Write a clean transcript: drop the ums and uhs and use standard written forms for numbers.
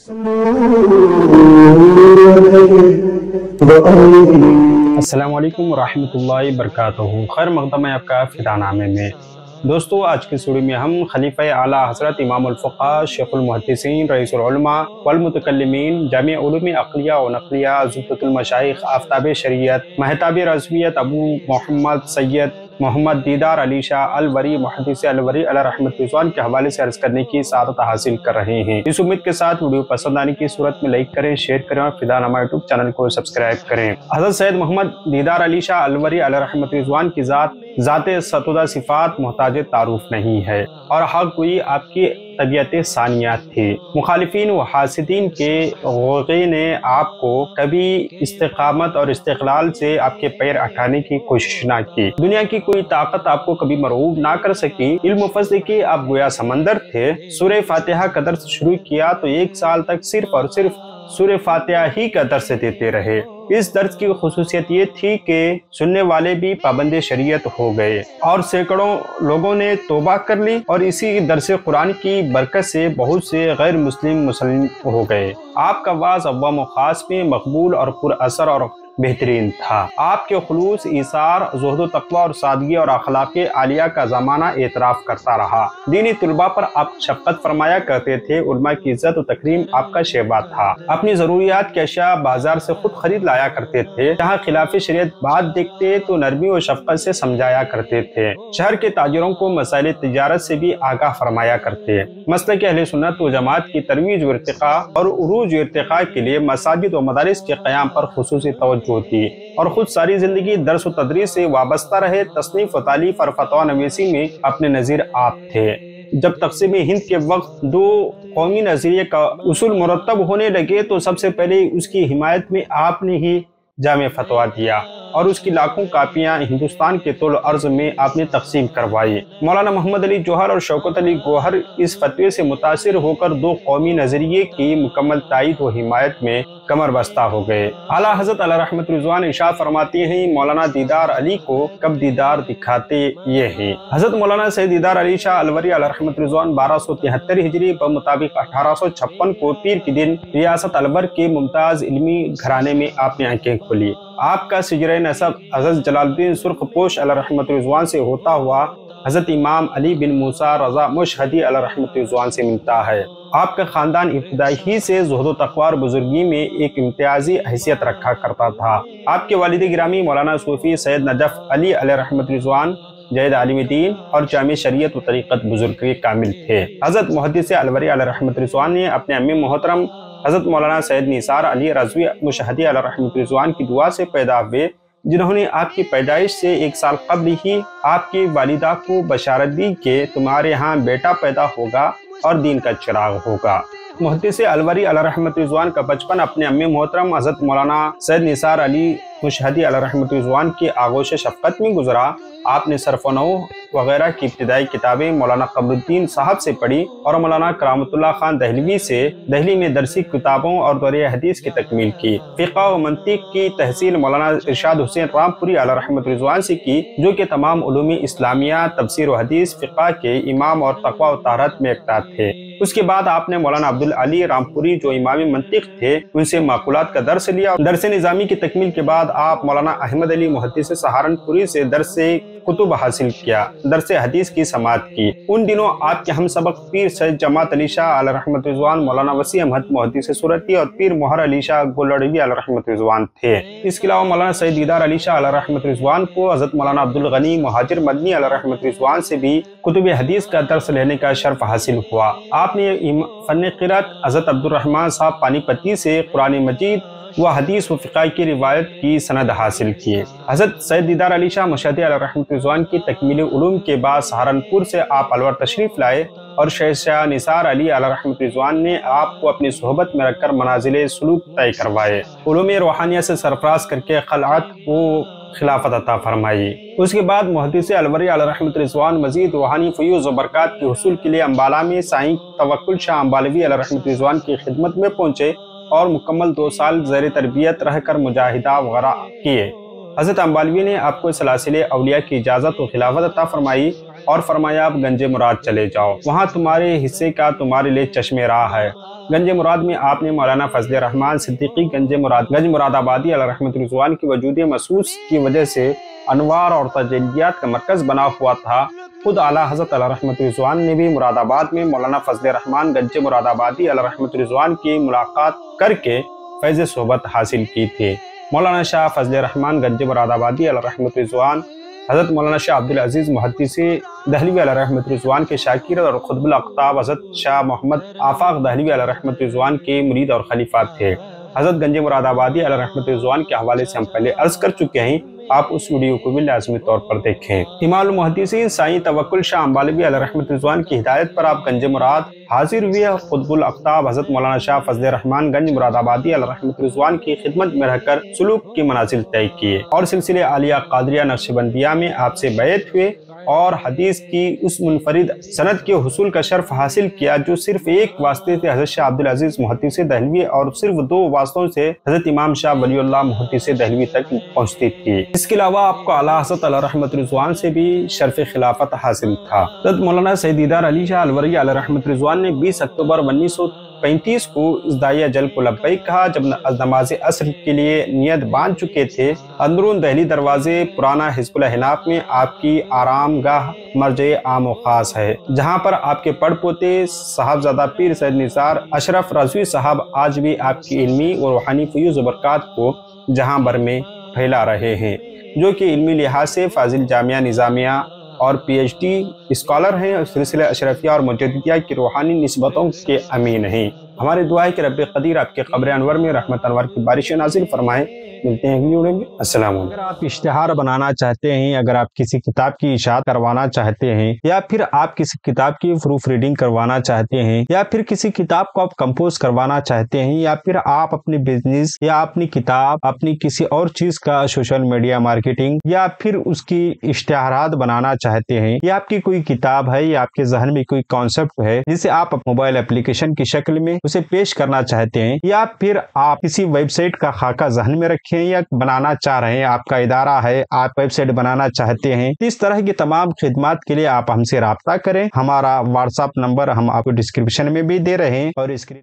السلام علیکم ورحمۃ اللہ وبرکاتہ۔ خیر مقدم ہے آپ کا فدا نامے میں۔ دوستو، آج کی سوڑی میں ہم خلیفہ اعلیٰ حضرت امام الفقہاء شیخ المحدثین رئیس العلماء والمتکلمین جامع علوم عقلیہ و نقلیہ زبدۃ المشائخ آفتاب شریعت مہتاب رضویت ابو محمد سید محمد دیدار علی شاہ الوری محدث الوری علیہ رحمت رضوان کے حوالے سے عرض کرنے کی سعادت حاصل کر رہے ہیں۔ اس امید کے ساتھ ویڈیو پسند آنے کی صورت میں لائک کریں، شیئر کریں اور فدا نامہ یوٹیوب چینل کو سبسکرائب کریں۔ حضرت سید محمد دیدار علی شاہ الوری علیہ رحمت رضوان کی ذات ستودہ صفات محتاج تعارف نہیں ہے اور حق گوئی آپ کی طبیعت ثانیات تھی۔ مخالفین و حاسدین کے غوغے نے آپ کو کبھی استقامت اور استقلال سے آپ کے پیر اٹھانے کی کوشش نہ کی۔ دنیا کی کوئی طاقت آپ کو کبھی مرعوب نہ کر سکی۔ علم و فضل کی آپ گویا سمندر تھے۔ سورہ فاتحہ کا درس شروع کیا تو 1 سال تک صرف اور صرف سورہ فاتحہ ہی کا درس دیتے رہے۔ اس درس کی خصوصیت یہ تھی کہ سننے والے بھی پابند شریعت ہو گئے اور سینکڑوں لوگوں نے توبہ کر لی، اور اسی درس قرآن کی برکت سے بہت سے غیر مسلم ہو گئے۔ آپ کا وعظ عوام و خاص میں مقبول اور پر اثر اور بہترین تھا۔ آپ کے خلوص، ایثار، زہد و تقوی اور سادگی اور اخلاق عالیہ کا زمانہ اعتراف کرتا رہا۔ دینی طلباء پر آپ شفقت فرمایا کرتے تھے۔ علماء کی عزت و تکریم آپ کا شعبہ تھا۔ اپنی ضروریات کے اشیاء بازار سے خود خرید لایا کرتے تھے۔ جہاں خلاف شریعت بات دیکھتے تو نرمی و شفقت سے سمجھایا کرتے تھے۔ شہر کے تاجروں کو مسائل تجارت سے بھی آگاہ فرمایا کرتے۔ مسلک اہل سنت و جماعت کی ترویج و ارتقاء اور عروج و ارتقاء کے لیے مساجد و مدارس کے قیام پر خصوصی توجہ تھی، اور خود ساری زندگی درس و تدریس سے وابستہ رہے۔ تصنیف و تالیف اور فتویٰ نویسی میں اپنے نظیر آپ تھے۔ جب تقسیم ہند کے وقت 2 قومی نظریے کا اصول مرتب ہونے لگے تو سب سے پہلے اس کی حمایت میں آپ نے ہی جامع فتویٰ دیا، اور اس کی لاکھوں کاپیاں ہندوستان کے طول عرض میں آپ نے تقسیم کروائی۔ مولانا محمد علی جوہر اور شوکت علی گوہر اس فتوے سے متاثر ہو کر 2 قومی نظریے کی مکمل تائید و حمایت میں کمر بستہ ہو گئے۔ اعلیٰ حضرت علیہ رحمت رضوان ارشاد فرماتے ہیں، مولانا دیدار علی کو کب دیدار دکھاتے یہ ہیں۔ حضرت مولانا سید دیدار علی شاہ الوری علیہ رحمت رضوان 1273 ہجری بمطابق 1856 کو پیر کے دن ریاست الور کے ممتاز علمی گھرانے میں آپ نے آنکھیں کھولی۔ آپ کا سجرہ نسب حضرت جلال الدین سرخ پوش علیہ رحمت رضوان سے ہوتا ہوا حضرت امام علی بن موسیٰ رضا مشہدی علیہ رحمت رضوان سے ملتا ہے۔ آپ کا خاندان ابتدائی ہی سے زہد و تقوی اور بزرگی میں ایک امتیازی حیثیت رکھا کرتا تھا۔ آپ کے والد گرامی مولانا صوفی سید نجف علی علیہ رحمت رضوان جید عالم دین اور جامع شریعت و طریقت بزرگ کامل تھے۔ حضرت محدث الوری علیہ رحمت رضوان نے اپنے امی محترم حضرت مولانا سید نثار علی رضوی مشہدی علیہ رحمت رضوان کی دعا سے پیدا ہوئے، جنہوں نے آپ کی پیدائش سے 1 سال قبل ہی آپ کی والدہ کو بشارت دی کہ تمہارے ہاں بیٹا پیدا ہوگا اور دین کا چراغ ہوگا۔ محدث الوری علیہ رحمت رضوان کا بچپن اپنے امی محترم حضرت مولانا سید نثار علی مشہدی علیہ رحمت رضوان کی آغوش شفقت میں گزرا۔ آپ نے صرف و نحو وغیرہ کی ابتدائی کتابیں مولانا قمر الدین صاحب سے پڑھی اور مولانا کرامت اللہ خان دہلوی سے دہلی میں درسی کتابوں اور دورہ حدیث کی تکمیل کی۔ فقہ و منطق کی تحصیل مولانا ارشاد حسین رامپوری علیہ رحمت رضوان سے کی، جو کہ تمام علوم اسلامیہ، تفسیر و حدیث، فقہ کے امام اور تقویٰ و طہارت میں یکتا تھے۔ اس کے بعد آپ نے مولانا عبدالعلی رامپوری جو امام منطق تھے ان سے معقولات کا درس لیا۔ درس نظامی کی تکمیل کے بعد آپ مولانا احمد علی محدث سہارنپوری سے درس کتب حاصل کیا، درس حدیث کی سماعت کی۔ ان دنوں آپ کے ہم سبق پیر سید جماعت علی شاہ علیہ رحمت رضوان مولانا وسیع احمد محدث صورتی اور پیر مہر علی شاہ گولڑوی علیہ رحمت رضوان تھے۔ اس کے علاوہ مولانا سید دیدار علی شاہ علیہ رحمت رضوان کو حضرت مولانا عبدالغنی مہاجر مدنی علیہ رحمت رضوان سے بھی کتب حدیث کا درس لینے کا شرف حاصل ہوا۔ آپ نے فن قرات حضرت عبدالرحمن صاحب پانی پتی سے قرآن مجید و حدیث و فقہ کی روایت کی سند حاصل کی۔ حضرت سید دیدار علی شاہ مشہدی علیہ رحمت رضوان کی تکمیل علوم کے بعد سہارنپور سے آپ الور تشریف لائے، اور شاہ نثار علی علیہ رحمت رضوان نے آپ کو اپنی صحبت میں رکھ کر منازل سلوک طے کروائے، علوم روحانیہ سے سرفراز کر کے خلعت و خلافت عطا فرمائی۔ اس کے بعد محدث الوری علیہ رحمت رضوان مزید روحانی فیوز و برکات کے حصول کے لیے امبالہ میں سائیں توکل شاہ امبالوی علیہ رحمت رضوان کی خدمت میں پہنچے اور مکمل 2 سال زیر تربیت رہ کر مجاہدہ وغیرہ کیے۔ حضرت امبالوی نے آپ کو سلاسل اولیاء کی اجازت و خلافت عطا فرمائی۔ اور فرمایا اب گنج مراد چلے جاؤ، وہاں تمہارے حصے کا تمہارے لیے چشمے راہ ہے۔ گنج مراد میں آپ نے مولانا فضل الرحمان صدیقی گنج مراد آبادی علیہ رحمۃ رضوان کی وجود مخصوص کی وجہ سے انوار اور تجلیات کا مرکز بنا ہوا تھا۔ خود اعلیٰ حضرت علیہ رحمۃ رضوان نے بھی مراد آباد میں مولانا فضل الرحمان گنج مراد آبادی علیہ رحمۃ رضوان کی ملاقات کر کے فیض صحبت حاصل کی تھی۔ مولانا شاہ فضل الرحمان گنج مراد آبادی علیہ رحمۃ رضوان حضرت مولانا شاہ عبدالعزیز محدثی دہلوی علیہ رحمۃ رضوان کے شاکر اور قطب الاقطاب حضرت شاہ محمد آفاق دہلوی علیہ رحمۃ رضوان کے مرید اور خلیفہ تھے۔ حضرت گنج مراد آبادی علیہ رحمۃ رضوان کے حوالے سے ہم پہلے عرض کر چکے ہیں، آپ اس ویڈیو کو بھی لازمی طور پر دیکھیں۔ امام المحدثین سائیں توکل شاہ امبالوی علیہ رحمۃ رضوان کی ہدایت پر آپ گنج مراد حاضر ہوئے اور قطب الاقطاب حضرت مولانا شاہ فضل الرحمان گنج مراد آبادی علیہ رحمۃ رضوان کی خدمت میں رہ کر سلوک کی منازل طے کیے اور سلسلے عالیہ قادریہ نقشبندیہ میں آپ سے بیعت ہوئے اور حدیث کی اس منفرد سند کے حصول کا شرف حاصل کیا جو صرف ایک واسطے سے حضرت شاہ عبدالعزیز محدثی دہلوی اور صرف 2 واسطوں سے حضرت امام شاہ ولی اللہ محدثی دہلوی تک پہنچتی تھی۔ اس کے علاوہ آپ کو اعلیٰ حضرت علیہ رحمۃ رضوان سے بھی شرف خلافت حاصل تھا۔ حضرت مولانا سید دیدار علی شاہ الوری علیہ رحمۃ رضوان نے 20 اکتوبر 1935 کو اس داعیہ جل کو لبیک کہا جب نماز عصر کے لیے نیت باندھ چکے تھے۔ اندرون دہلی دروازے پرانا حزب الحناف میں آپ کی آرام گاہ مرجع عام و خاص ہے، جہاں پر آپ کے پڑ پوتے صاحبزادہ پیر سید نثار اشرف رضوی صاحب آج بھی آپ کی علمی اور روحانی فیوز و برکات کو جہاں بھر میں پھیلا رہے ہیں، جو کہ علمی لحاظ سے فاضل جامعہ نظامیہ اور پی ایچ ڈی اسکالر ہیں اور سلسلہ اشرفیہ اور مجددیہ کی روحانی نسبتوں کے امین ہیں۔ ہماری دعا ہے کہ رب قدیر آپ کے قبر انور میں رحمت انور کی بارش نازل فرمائے۔ ملتے ہیں اگلی ویڈیو میں۔ السلام علیکم۔ اگر آپ اشتہار بنانا چاہتے ہیں، اگر آپ کسی کتاب کی اشاعت کروانا چاہتے ہیں، یا پھر آپ کسی کتاب کی پروف ریڈنگ کروانا چاہتے ہیں، یا پھر کسی کتاب کو آپ کمپوز کروانا چاہتے ہیں، یا پھر آپ اپنی بزنس یا اپنی کتاب اپنی کسی اور چیز کا سوشل میڈیا مارکیٹنگ یا پھر اس کی اشتہارات بنانا چاہتے ہیں، یا آپ کی کوئی کتاب ہے یا آپ کے ذہن میں کوئی کانسیپٹ ہے جسے آپ موبائل اپلیکیشن کی شکل میں اسے پیش کرنا چاہتے ہیں، یا پھر آپ کسی ویب سائٹ کا خاکہ ذہن میں رکھیں یا بنانا چاہ رہے ہیں، آپ کا ادارہ ہے، آپ ویب سائٹ بنانا چاہتے ہیں، اس طرح کی تمام خدمات کے لیے آپ ہم سے رابطہ کریں۔ ہمارا واٹس ایپ نمبر ہم آپ کو ڈسکرپشن میں بھی دے رہے ہیں اور اسکرین